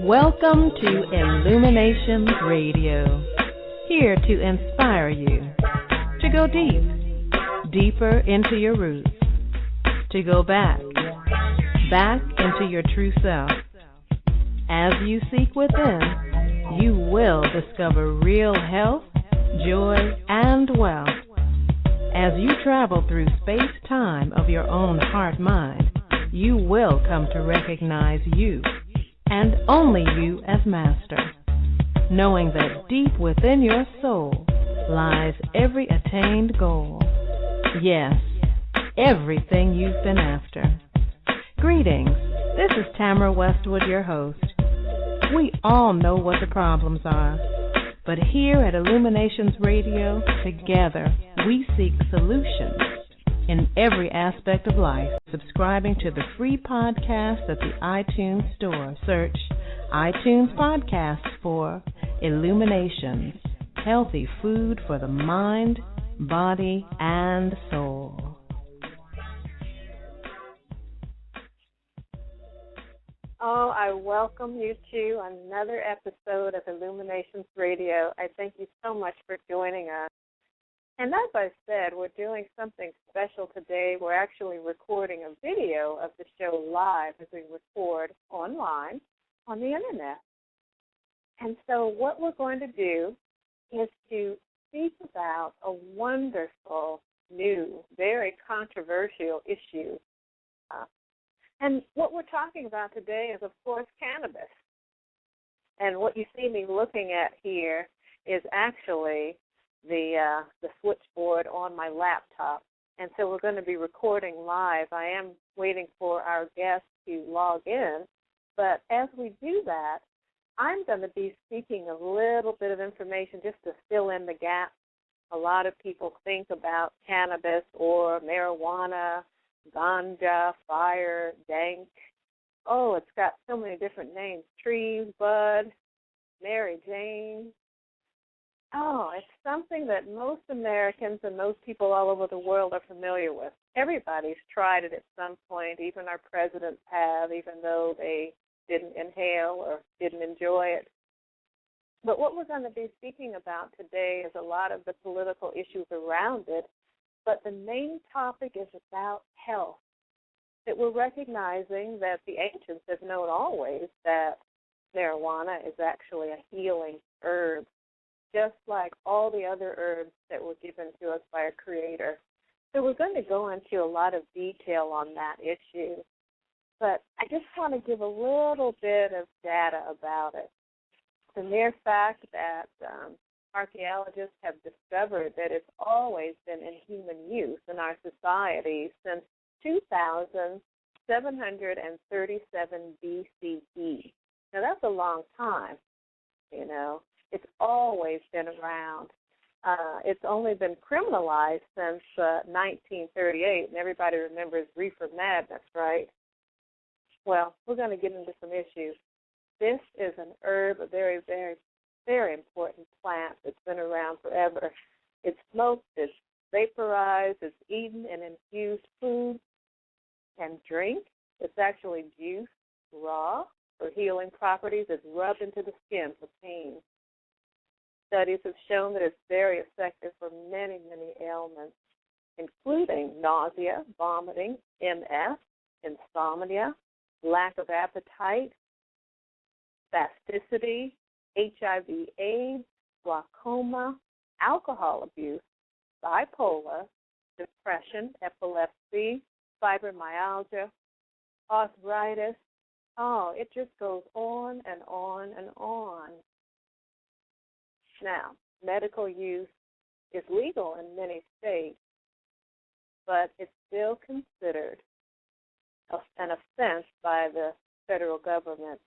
Welcome to Illuminations Radio, here to inspire you to go deeper into your roots, to go back into your true self. As you seek within, you will discover real health, joy, and wealth. As you travel through space-time of your own heart-mind, you will come to recognize you, and only you as master, knowing that deep within your soul lies every attained goal. Yes, everything you've been after. Greetings, this is Tamara Westwood, your host. We all know what the problems are, but here at Illuminations Radio, together we seek solutions in every aspect of life. Subscribing to the free podcast at the iTunes Store. Search iTunes Podcasts for Illuminations, healthy food for the mind, body, and soul. Oh, I welcome you to another episode of Illuminations Radio. I thank you so much for joining us. And as I said, we're doing something special today. We're actually recording a video of the show live as we record online on the Internet. And so what we're going to do is to speak about a wonderful, new, very controversial issue. And what we're talking about today is, of course, cannabis. And what you see me looking at here is actually the switchboard on my laptop. And so we're going to be recording live. I am waiting for our guests to log in. But as we do that, I'm going to be speaking a little bit of information just to fill in the gaps. A lot of people think about cannabis or marijuana, ganja, fire, dank. Oh, it's got so many different names. Trees, bud, Mary Jane. Oh, it's something that most Americans and most people all over the world are familiar with. Everybody's tried it at some point. Even our presidents have, even though they didn't inhale or didn't enjoy it. But what we're going to be speaking about today is a lot of the political issues around it. But the main topic is about health. That we're recognizing that the ancients have known always that marijuana is actually a healing herb, just like all the other herbs that were given to us by our Creator. So we're going to go into a lot of detail on that issue. But I just want to give a little bit of data about it. The mere fact that archaeologists have discovered that it's always been in human use in our society since 2737 BCE. Now, that's a long time, you know. It's always been around. It's only been criminalized since 1938, and everybody remembers reefer madness, right? Well, we're going to get into some issues. This is an herb, a very, very, very important plant that's been around forever. It's smoked, it's vaporized, it's eaten in infused food and drink. It's actually juiced raw for healing properties. It's rubbed into the skin for pain. Studies have shown that it's very effective for many, many ailments, including nausea, vomiting, MS, insomnia, lack of appetite, spasticity, HIV/AIDS, glaucoma, alcohol abuse, bipolar, depression, epilepsy, fibromyalgia, arthritis. Oh, it just goes on and on and on. Now, medical use is legal in many states, but it's still considered an offense by the federal government.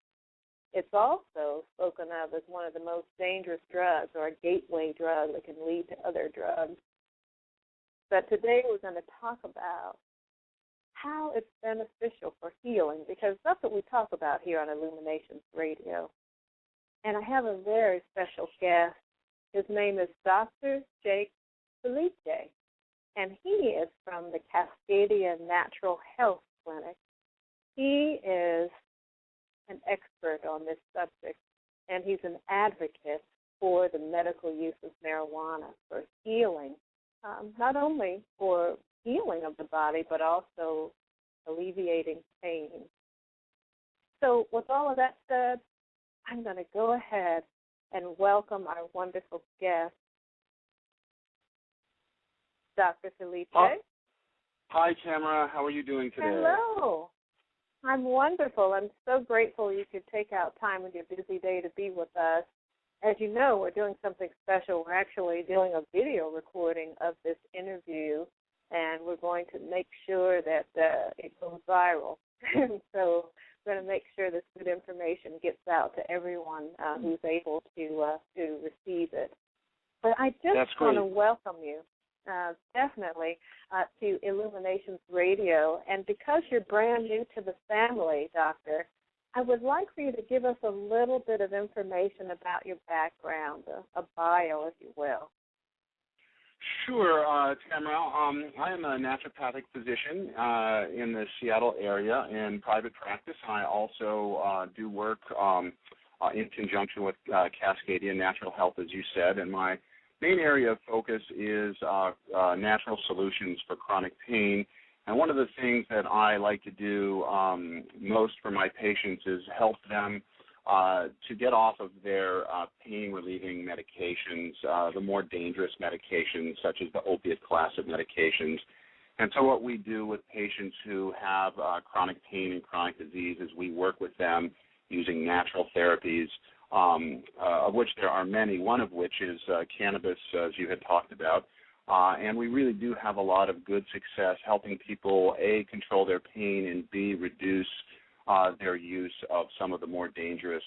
It's also spoken of as one of the most dangerous drugs, or a gateway drug that can lead to other drugs. But today we're going to talk about how it's beneficial for healing, because that's what we talk about here on Illuminations Radio. And I have a very special guest. His name is Dr. Jake Felice, and he is from the Cascadia Natural Health Clinic. He is an expert expert on this subject, and he's an advocate for the medical use of marijuana for healing, not only for healing of the body, but also alleviating pain. So with all of that said, I'm going to go ahead and welcome our wonderful guest, Dr. Felice. Hi, Tamara. How are you doing today? Hello. I'm wonderful. I'm so grateful you could take out time in your busy day to be with us. As you know, we're doing something special. We're actually doing a video recording of this interview, and we're going to make sure that it goes viral. So we're going to make sure this good information gets out to everyone who's able to receive it. But I just want to welcome you, definitely, to Illuminations Radio. And because you're brand new to the family, Doctor, I would like for you to give us a little bit of information about your background, a bio, if you will. Sure, Tamara. I am a naturopathic physician in the Seattle area in private practice. I also do work in conjunction with Cascadia Natural Health, as you said, and my main area of focus is natural solutions for chronic pain. And one of the things that I like to do most for my patients is help them to get off of their pain-relieving medications, the more dangerous medications, such as the opiate class of medications. And so what we do with patients who have chronic pain and chronic disease is we work with them using natural therapies, of which there are many, one of which is cannabis, as you had talked about. And we really do have a lot of good success helping people, A, control their pain, and B, reduce their use of some of the more dangerous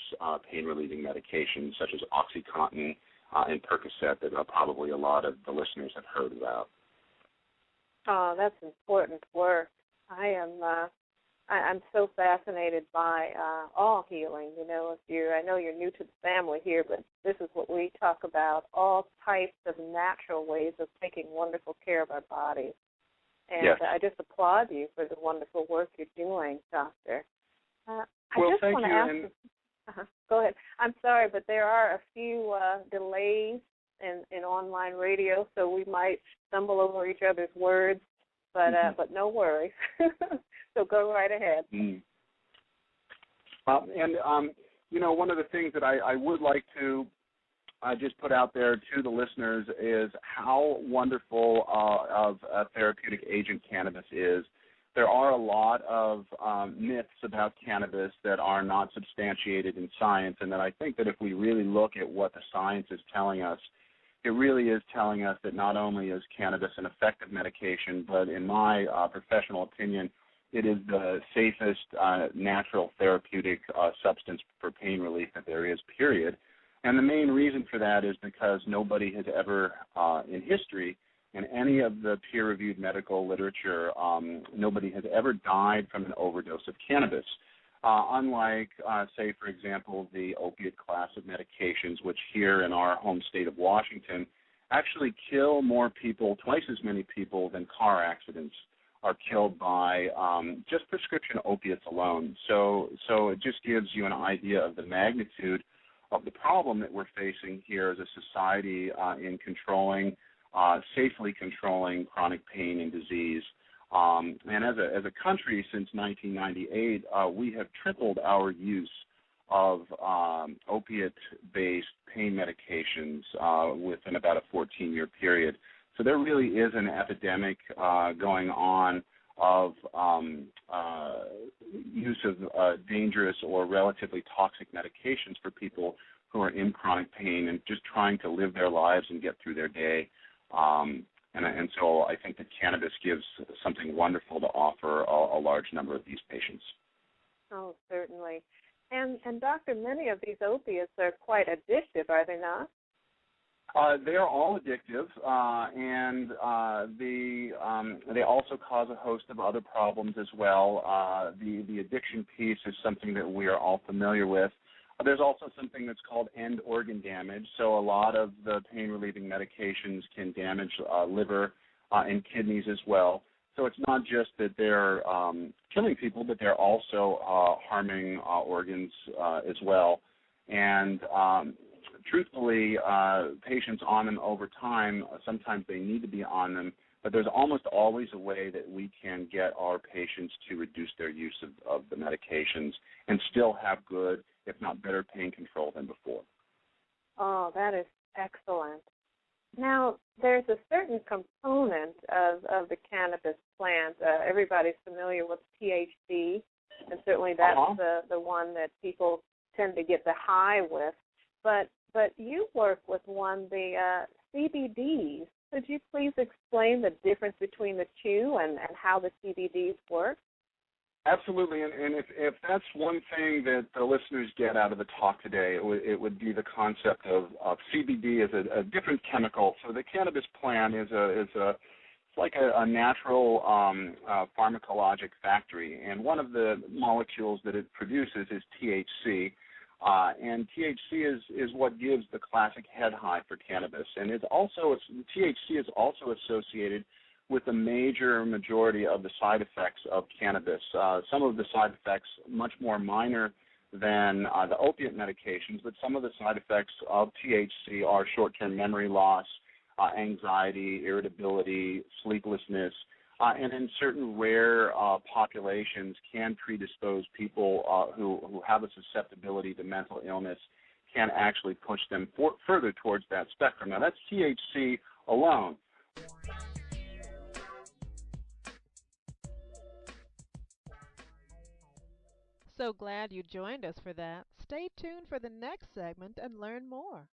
pain-relieving medications, such as OxyContin and Percocet, that probably a lot of the listeners have heard about. Oh, that's important work. I'm so fascinated by all healing. You know, I know you're new to the family here, but this is what we talk about: all types of natural ways of taking wonderful care of our bodies. And yes. I just applaud you for the wonderful work you're doing, Doctor. Well, I just thank want to you. ask. Go ahead. I'm sorry, but there are a few delays in online radio, so we might stumble over each other's words. But no worries. So go right ahead. One of the things that I would like to just put out there to the listeners is how wonderful of a therapeutic agent cannabis is. There are a lot of myths about cannabis that are not substantiated in science, and that I think that if we really look at what the science is telling us, it really is telling us that not only is cannabis an effective medication, but in my professional opinion, it is the safest natural therapeutic substance for pain relief that there is, period. And the main reason for that is because nobody has ever in history, in any of the peer-reviewed medical literature, nobody has ever died from an overdose of cannabis. Unlike, say, for example, the opiate class of medications, which here in our home state of Washington actually kill more people, twice as many people than car accidents are killed by just prescription opiates alone. So it just gives you an idea of the magnitude of the problem that we're facing here as a society in safely controlling chronic pain and disease. And as a country, since 1998, we have tripled our use of opiate-based pain medications within about a 14-year period. So there really is an epidemic going on of use of dangerous or relatively toxic medications for people who are in chronic pain and just trying to live their lives and get through their day. And so I think that cannabis gives something wonderful to offer a large number of these patients. Oh, certainly. And doctor, many of these opiates are quite addictive, are they not? They are all addictive, and they also cause a host of other problems as well. The addiction piece is something that we are all familiar with. There's also something that's called end organ damage. So a lot of the pain-relieving medications can damage liver and kidneys as well. So it's not just that they're killing people, but they're also harming organs as well. And truthfully, patients on them over time, sometimes they need to be on them, but there's almost always a way that we can get our patients to reduce their use of the medications and still have good, if not better, pain control than before. Oh, that is excellent. Now, there's a certain component of the cannabis plant. Everybody's familiar with THC, and certainly that's the one that people tend to get the high with. But you work with one, the CBDs. Could you please explain the difference between the two and how the CBDs work? Absolutely, and if that's one thing that the listeners get out of the talk today, it would be the concept of CBD as a different chemical. So the cannabis plant is it's like a natural pharmacologic factory, and one of the molecules that it produces is THC. And THC is what gives the classic head high for cannabis, and THC is also associated with the majority of the side effects of cannabis. Some of the side effects much more minor than the opiate medications, but some of the side effects of THC are short-term memory loss, anxiety, irritability, sleeplessness, and in certain rare populations can predispose people who have a susceptibility to mental illness, can actually push them further towards that spectrum. Now, that's THC alone. So glad you joined us for that. Stay tuned for the next segment and learn more.